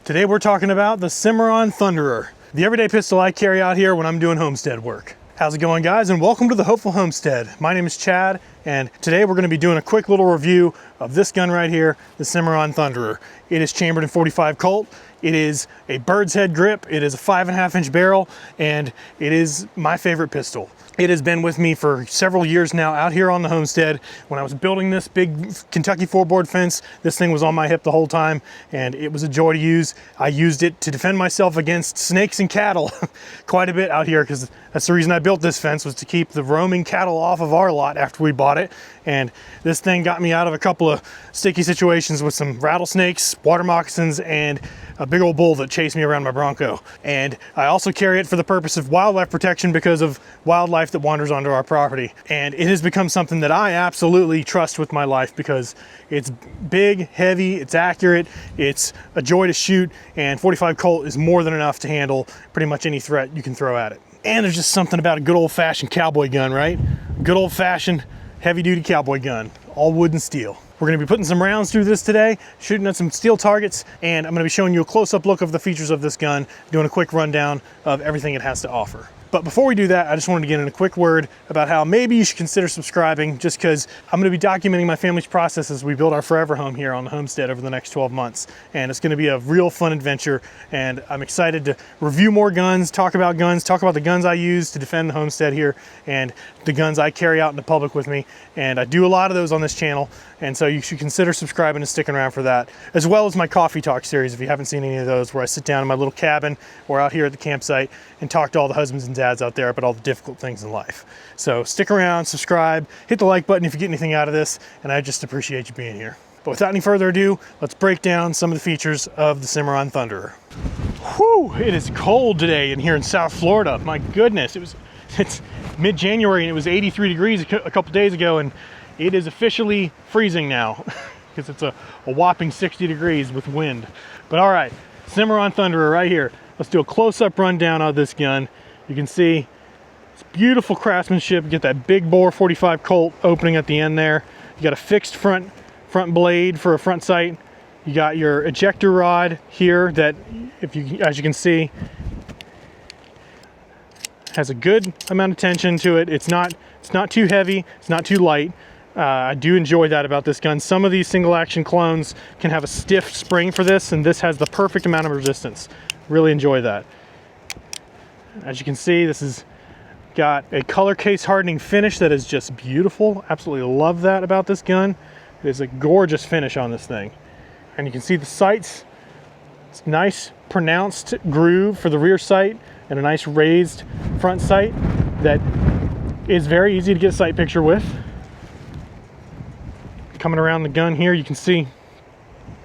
Today we're talking about the Cimarron Thunderer, the everyday pistol I carry out here when I'm doing homestead work. How's it going, guys, and welcome to the Hopeful Homestead. My name is Chad, and today we're going to be doing a quick little review of this gun right here, the Cimarron Thunderer. It is chambered in .45 Colt. It is a bird's head grip. It is a 5.5 inch barrel, and it is my favorite pistol. It has been with me for several years now out here on the homestead. When I was building this big Kentucky 4-board fence, this thing was on my hip the whole time, and it was a joy to use. I used it to defend myself against snakes and cattle quite a bit out here, because that's the reason I built this fence, was to keep the roaming cattle off of our lot after we bought it. And this thing got me out of a couple of sticky situations with some rattlesnakes, water moccasins, and a big old bull that chased me around my Bronco. And I also carry it for the purpose of wildlife protection because of wildlife that wanders onto our property. And it has become something that I absolutely trust with my life because it's big, heavy, it's accurate, it's a joy to shoot, and .45 Colt is more than enough to handle pretty much any threat you can throw at it. And there's just something about a good old-fashioned cowboy gun, right? Good old-fashioned heavy-duty cowboy gun, all wood and steel. We're gonna be putting some rounds through this today, shooting at some steel targets, and I'm gonna be showing you a close-up look of the features of this gun, doing a quick rundown of everything it has to offer. But before we do that, I just wanted to get in a quick word about how maybe you should consider subscribing, just because I'm gonna be documenting my family's process as we build our forever home here on the homestead over the next 12 months. And it's gonna be a real fun adventure, and I'm excited to review more guns, talk about the guns I use to defend the homestead here, and the guns I carry out in the public with me. And I do a lot of those on this channel, and so you should consider subscribing and sticking around for that, as well as my coffee talk series if you haven't seen any of those, where I sit down in my little cabin or out here at the campsite and talk to all the husbands and dads out there about all the difficult things in life. So stick around, subscribe, hit the like button if you get anything out of this, and I just appreciate you being here. But without any further ado, let's break down some of the features of the Cimarron Thunderer. Whew, it is cold today in here in South Florida. My goodness, it's mid-January and it was 83 degrees a couple days ago, and it is officially freezing now because it's a whopping 60 degrees with wind. But all right, Cimarron Thunderer right here. Let's do a close-up rundown of this gun. You can see it's beautiful craftsmanship. You get that big bore .45 Colt opening at the end there. You got a fixed front blade for a front sight. You got your ejector rod here that, as you can see, has a good amount of tension to it. It's not too heavy, it's not too light. I do enjoy that about this gun. Some of these single action clones can have a stiff spring for this, and this has the perfect amount of resistance. Really enjoy that. As you can see, this has got a color case hardening finish that is just beautiful. Absolutely love that about this gun. It is a gorgeous finish on this thing. And you can see the sights. It's nice pronounced groove for the rear sight and a nice raised front sight that is very easy to get a sight picture with. Coming around the gun here, you can see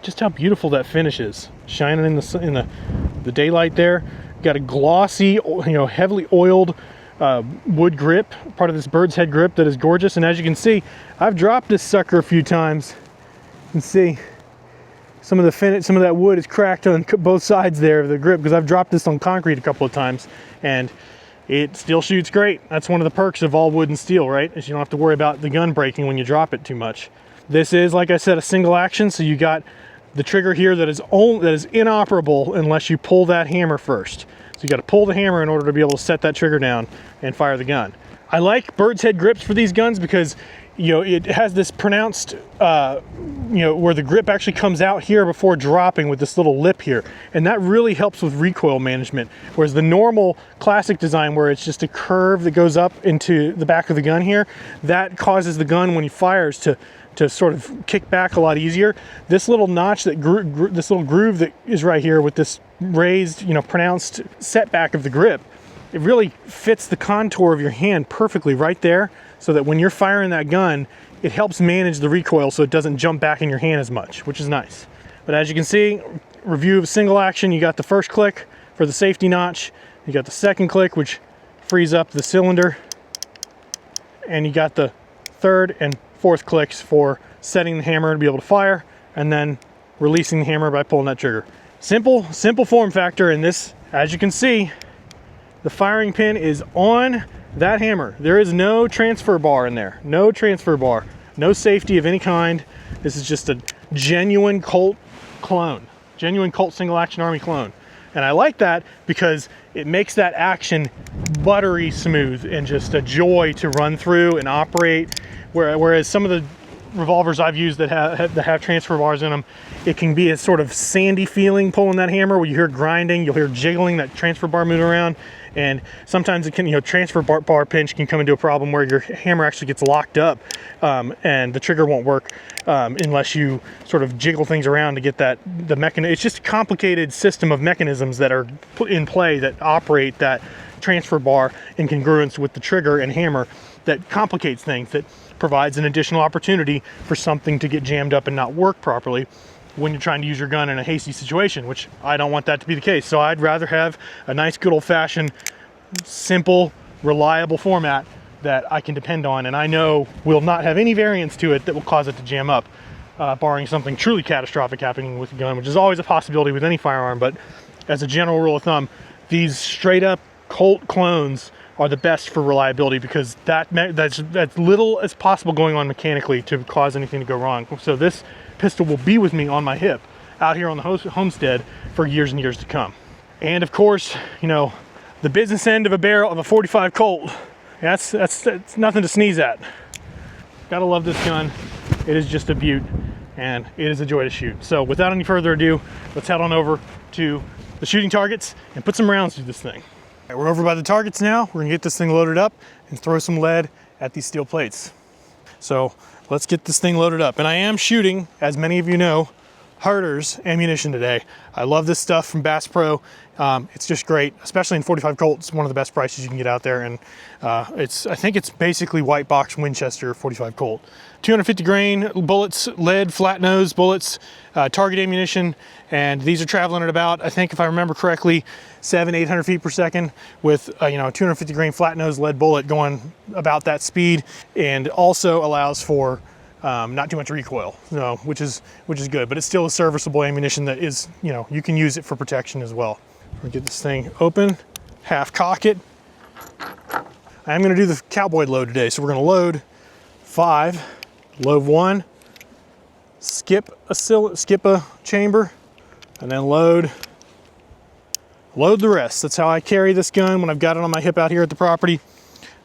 just how beautiful that finish is, shining in the daylight there. Got a glossy, heavily oiled wood grip, part of this bird's head grip that is gorgeous. And as you can see, I've dropped this sucker a few times. You can see some of that wood is cracked on both sides there of the grip because I've dropped this on concrete a couple of times, and it still shoots great. That's one of the perks of all wood and steel, right? Is you don't have to worry about the gun breaking when you drop it too much. This is, like I said, a single action, so you got the trigger here that is inoperable unless you pull that hammer first. So you got to pull the hammer in order to be able to set that trigger down and fire the gun. I like bird's head grips for these guns because it has this pronounced where the grip actually comes out here before dropping with this little lip here, and that really helps with recoil management. Whereas the normal classic design, where it's just a curve that goes up into the back of the gun here, that causes the gun, when he fires, to sort of kick back a lot easier. This little notch, this little groove that is right here with this raised, pronounced setback of the grip, it really fits the contour of your hand perfectly right there, so that when you're firing that gun, it helps manage the recoil so it doesn't jump back in your hand as much, which is nice. But as you can see, review of single action, you got the first click for the safety notch, you got the second click, which frees up the cylinder, and you got the third and fourth clicks for setting the hammer to be able to fire, and then releasing the hammer by pulling that trigger. Simple form factor, and this, as you can see, the firing pin is on that hammer. There is no transfer bar in there, no transfer bar, no safety of any kind. This is just a genuine Colt clone. genuine Colt single action Army clone. And I like that because it makes that action buttery smooth and just a joy to run through and operate. Whereas some of the revolvers I've used that have transfer bars in them, it can be a sort of sandy feeling pulling that hammer where you hear grinding, you'll hear jiggling, that transfer bar moving around. And sometimes it can, transfer bar pinch can come into a problem where your hammer actually gets locked up and the trigger won't work unless you sort of jiggle things around to get the mechanism. It's just a complicated system of mechanisms that are put in play that operate that transfer bar in congruence with the trigger and hammer that complicates things, that provides an additional opportunity for something to get jammed up and not work properly when you're trying to use your gun in a hasty situation, which I don't want that to be the case. So I'd rather have a nice, good old-fashioned, simple, reliable format that I can depend on, and I know will not have any variance to it that will cause it to jam up, barring something truly catastrophic happening with the gun, which is always a possibility with any firearm. But as a general rule of thumb, these straight-up Colt clones are the best for reliability because that's little as possible going on mechanically to cause anything to go wrong. So this pistol will be with me on my hip out here on the Homestead for years and years to come. And of course, the business end of a barrel of a 45 Colt, that's nothing to sneeze at. Gotta love this gun. It is just a beaut and it is a joy to shoot. So without any further ado, let's head on over to the shooting targets and put some rounds through this thing. All right, we're over by the targets now. We're gonna get this thing loaded up and throw some lead at these steel plates. So let's get this thing loaded up. And I am shooting, as many of you know, Herder's ammunition today. I love this stuff from Bass Pro. It's just great, especially in 45 Colt. It's one of the best prices you can get out there. And I think it's basically white box Winchester 45 Colt. 250 grain bullets, lead, flat nose bullets, target ammunition. And these are traveling at about, I think if I remember correctly, 700-800 feet per second with 250 grain flat nose lead bullet going about that speed, and also allows for not too much recoil, which is good, but it's still a serviceable ammunition that is, you can use it for protection as well. We'll get this thing open, half cock it. I'm gonna do the cowboy load today. So we're gonna load 5, load 1, skip a chamber, and then load the rest. That's how I carry this gun when I've got it on my hip out here at the property.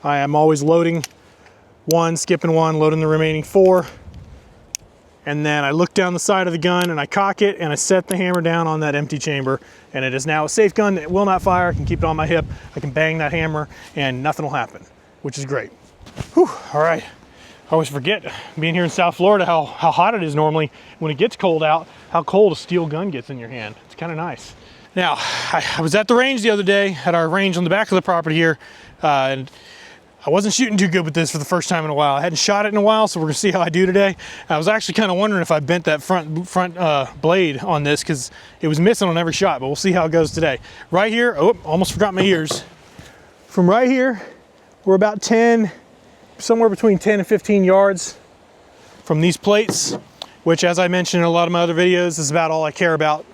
I am always loading 1, skipping 1, loading the remaining 4. And then I look down the side of the gun and I cock it and I set the hammer down on that empty chamber. And it is now a safe gun. It will not fire. I can keep it on my hip. I can bang that hammer and nothing will happen, which is great. Whew, all right. I always forget, being here in South Florida, how hot it is normally. When it gets cold out, how cold a steel gun gets in your hand. It's kind of nice. Now, I was at the range the other day, at our range on the back of the property here, and I wasn't shooting too good with this for the first time in a while. I hadn't shot it in a while, so we're gonna see how I do today. I was actually kind of wondering if I bent that front blade on this because it was missing on every shot, but we'll see how it goes today. Right here, oh, almost forgot my ears. From right here, we're about 10, somewhere between 10 and 15 yards from these plates, which, as I mentioned in a lot of my other videos, is about all I care about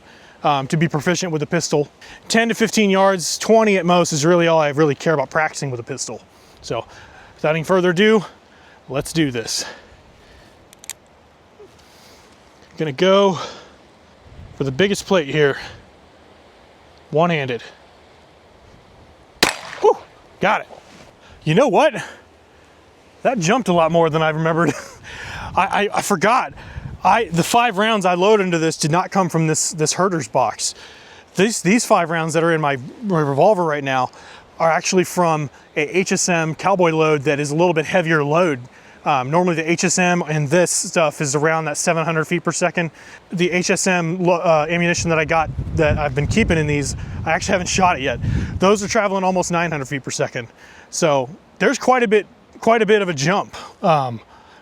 to be proficient with a pistol. 10 to 15 yards, 20 at most is really all I really care about practicing with a pistol. So without any further ado, let's do this. Gonna go for the biggest plate here, one-handed. Whew, got it. You know what? That jumped a lot more than I remembered. I forgot. The 5 rounds I loaded into this did not come from this Herder's box. These 5 rounds that are in my revolver right now are actually from a HSM cowboy load that is a little bit heavier load. Normally the HSM and this stuff is around that 700 feet per second. The HSM ammunition that I got, that I've been keeping in these, I actually haven't shot it yet. Those are traveling almost 900 feet per second. So there's quite a bit of a jump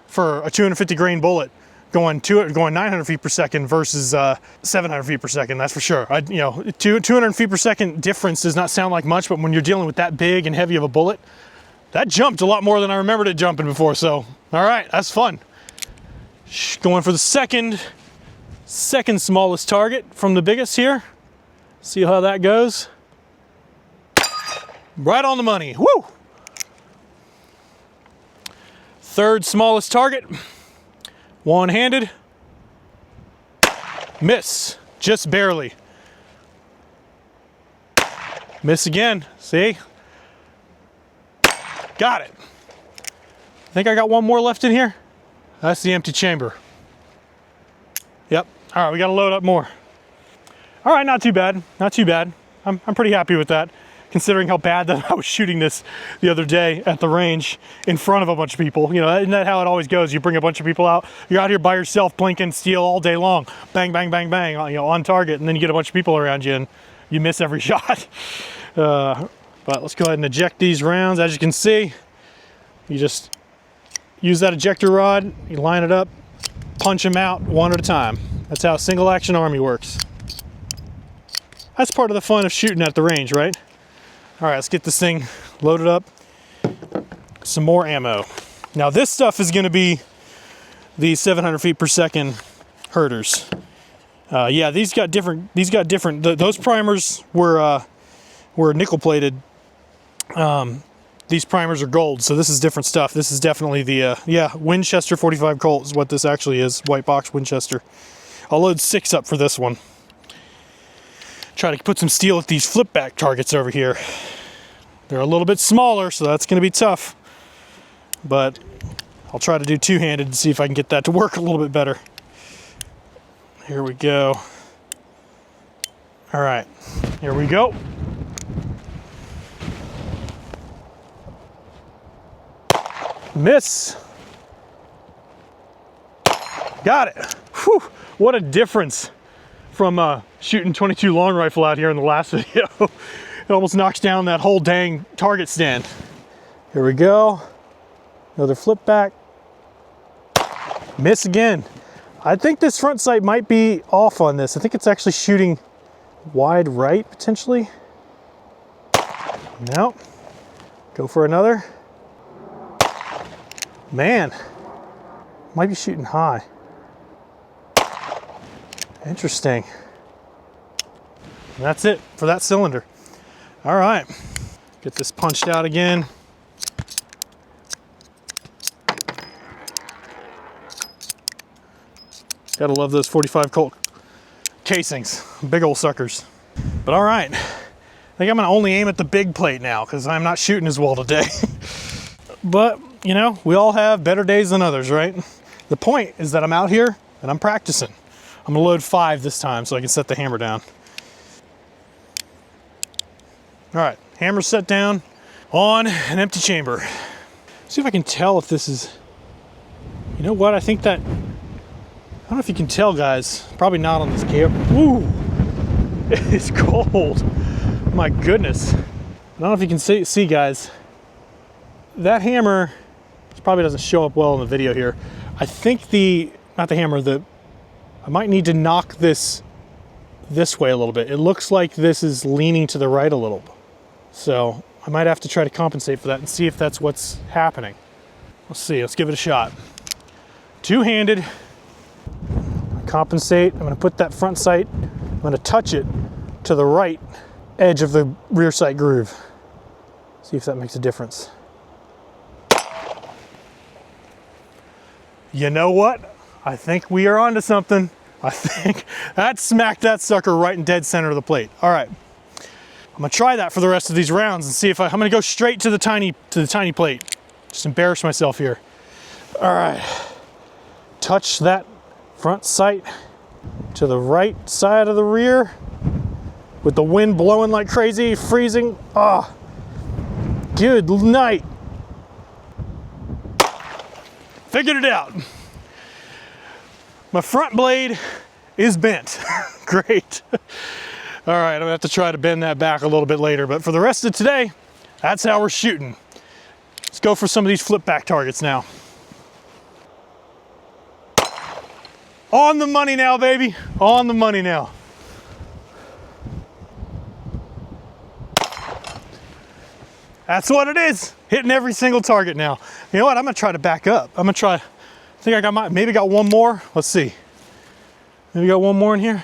for a 250 grain bullet going 900 feet per second versus 700 feet per second, that's for sure. 200 feet per second difference does not sound like much, but when you're dealing with that big and heavy of a bullet, that jumped a lot more than I remembered it jumping before. So, all right, that's fun. Going for the second smallest target from the biggest here. See how that goes. Right on the money, woo! Third smallest target. One-handed, miss, just barely. Miss again, see? Got it. I think I got one more left in here. That's the empty chamber. Yep, all right, we gotta load up more. All right, not too bad, not too bad. I'm pretty happy with that, considering how bad that I was shooting this the other day at the range in front of a bunch of people. You know, isn't that how it always goes? You bring a bunch of people out, you're out here by yourself blinking steel all day long, bang, bang, bang, bang, you know, on target, and then you get a bunch of people around you and you miss every shot. But let's go ahead and eject these rounds. As you can see, you just use that ejector rod, you line it up, punch them out one at a time. That's how single action army works. That's part of the fun of shooting at the range, right? All right, let's get this thing loaded up. Some more ammo. Now this stuff is gonna be the 700 feet per second herders. Yeah, these got different, those primers were nickel plated. These primers are gold, so this is different stuff. This is definitely the, yeah, Winchester 45 Colt is what this actually is, white box Winchester. I'll load 6 up for this one. Try to put some steel at these flip back targets over here. They're a little bit smaller, so that's gonna be tough. But I'll try to do two-handed and see if I can get that to work a little bit better. Here we go. All right, here we go. Miss. Got it. Whew, what a difference from shooting 22 long rifle out here in the last video. It almost knocks down that whole dang target stand. Here we go. Another flip back. Miss again. I think this front sight might be off on this. I think it's actually shooting wide right, potentially. No. Go for another. Man, might be shooting high. Interesting. And that's it for that cylinder. All right, get this punched out again. Gotta love those 45 Colt casings, big old suckers. But all right, I think I'm gonna only aim at the big plate now because I'm not shooting as well today. But, you know, we all have better days than others, right? The point is that I'm out here and I'm practicing. I'm gonna load 5 this time so I can set the hammer down. All right, hammer set down on an empty chamber. See if I can tell if this is, you know what, I think that, I don't know if you can tell, guys, probably not on this camera. Ooh, it's cold. My goodness. I don't know if you can see guys, that hammer probably doesn't show up well in the video here. I think not the hammer, I might need to knock this way a little bit. It looks like this is leaning to the right a little. So I might have to try to compensate for that and see if that's what's happening. Let's see, let's give it a shot. Two-handed, compensate. I'm gonna put that front sight, I'm gonna touch it to the right edge of the rear sight groove. See if that makes a difference. You know what? I think we are onto something. I think that smacked that sucker right in dead center of the plate. All right, I'm gonna try that for the rest of these rounds and see if I'm gonna go straight to the tiny plate. Just embarrass myself here. All right, touch that front sight to the right side of the rear with the wind blowing like crazy, freezing. Ah, good night. Figured it out. My front blade is bent. Great. All right, I'm gonna have to try to bend that back a little bit later, but for the rest of today, that's how we're shooting. Let's go for some of these flip back targets now. On the money now, baby. On the money now. That's what it is. Hitting every single target now. You know what? I'm gonna try to back up. I'm gonna try, I think I got maybe got one more. Let's see. Maybe got one more in here.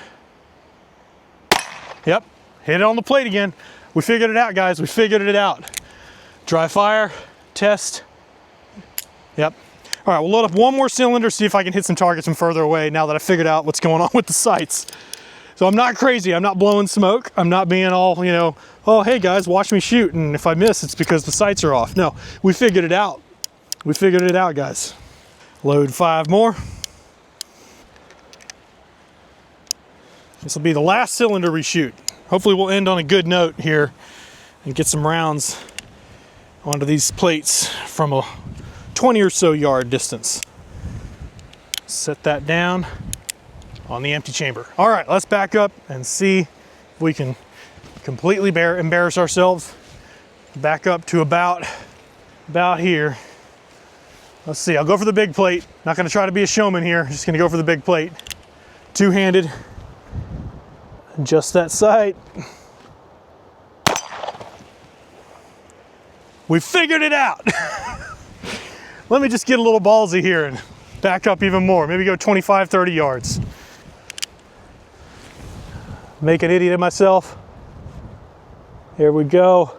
Yep, hit it on the plate again. We figured it out, guys. We figured it out. Dry fire, test. Yep. All right, we'll load up one more cylinder, see if I can hit some targets from further away now that I figured out what's going on with the sights. So I'm not crazy, I'm not blowing smoke. I'm not being all, you know, oh, hey guys, watch me shoot. And if I miss, it's because the sights are off. No, we figured it out. We figured it out, guys. Load 5 more. This will be the last cylinder we shoot. Hopefully we'll end on a good note here and get some rounds onto these plates from a 20 or so yard distance. Set that down on the empty chamber. All right, let's back up and see if we can completely embarrass ourselves. Back up to about here. Let's see, I'll go for the big plate. Not gonna try to be a showman here, just gonna go for the big plate. Two-handed, adjust that sight. We figured it out. Let me just get a little ballsy here and back up even more. Maybe go 25, 30 yards. Make an idiot of myself. Here we go.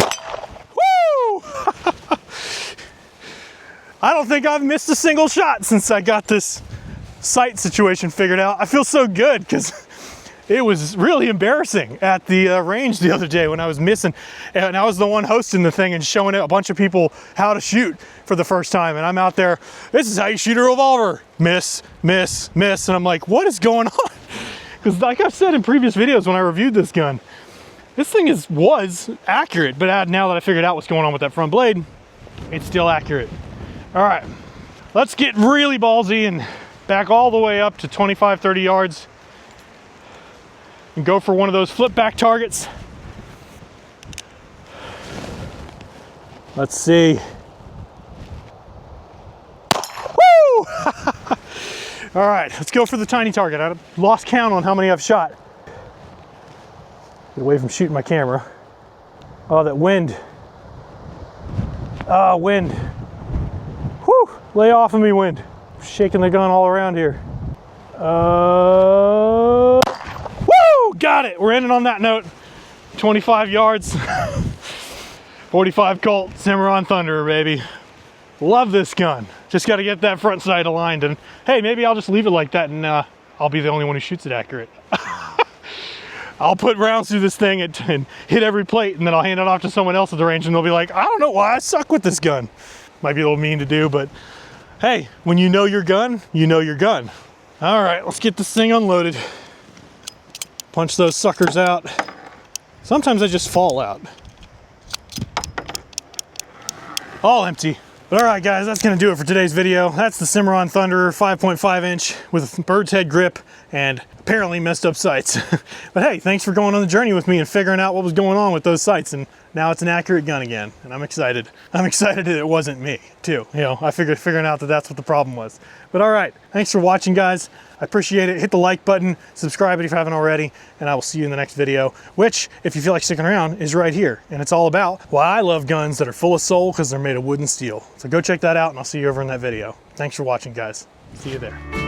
Woo! I don't think I've missed a single shot since I got this sight situation figured out. I feel so good because it was really embarrassing at the range the other day when I was missing, and I was the one hosting the thing and showing a bunch of people how to shoot for the first time, and I'm out there, this is how you shoot a revolver. Miss, miss, miss, and I'm like, what is going on? Because like I've said in previous videos when I reviewed this gun, this thing was accurate, but now that I figured out what's going on with that front blade, it's still accurate. All right, let's get really ballsy and back all the way up to 25, 30 yards and go for one of those flip back targets. Let's see. Woo! All right, let's go for the tiny target. I lost count on how many I've shot. Get away from shooting my camera. Oh, that wind. Ah, wind. Whew, lay off of me, wind. Shaking the gun all around here. Woo! Got it. We're ending on that note. 25 yards. 45 Colt Cimarron Thunderer, baby. Love this gun. Just got to get that front sight aligned, and hey, maybe I'll just leave it like that and I'll be the only one who shoots it accurate. I'll put rounds through this thing and hit every plate, and then I'll hand it off to someone else at the range and they'll be like, I don't know why I suck with this gun. Might be a little mean to do, but hey, when you know your gun, you know your gun. All right, let's get this thing unloaded. Punch those suckers out. Sometimes they just fall out. All empty. But all right, guys, that's gonna do it for today's video. That's the Cimarron Thunderer 5.5 inch with a bird's head grip and apparently messed up sights. But hey, thanks for going on the journey with me and figuring out what was going on with those sights. And now it's an accurate gun again, and I'm excited. I'm excited that it wasn't me, too. You know, I figuring out that that's what the problem was. But all right, thanks for watching, guys. I appreciate it. Hit the like button, subscribe if you haven't already, and I will see you in the next video, which, if you feel like sticking around, is right here. And it's all about why I love guns that are full of soul because they're made of wood and steel. So go check that out, and I'll see you over in that video. Thanks for watching, guys. See you there.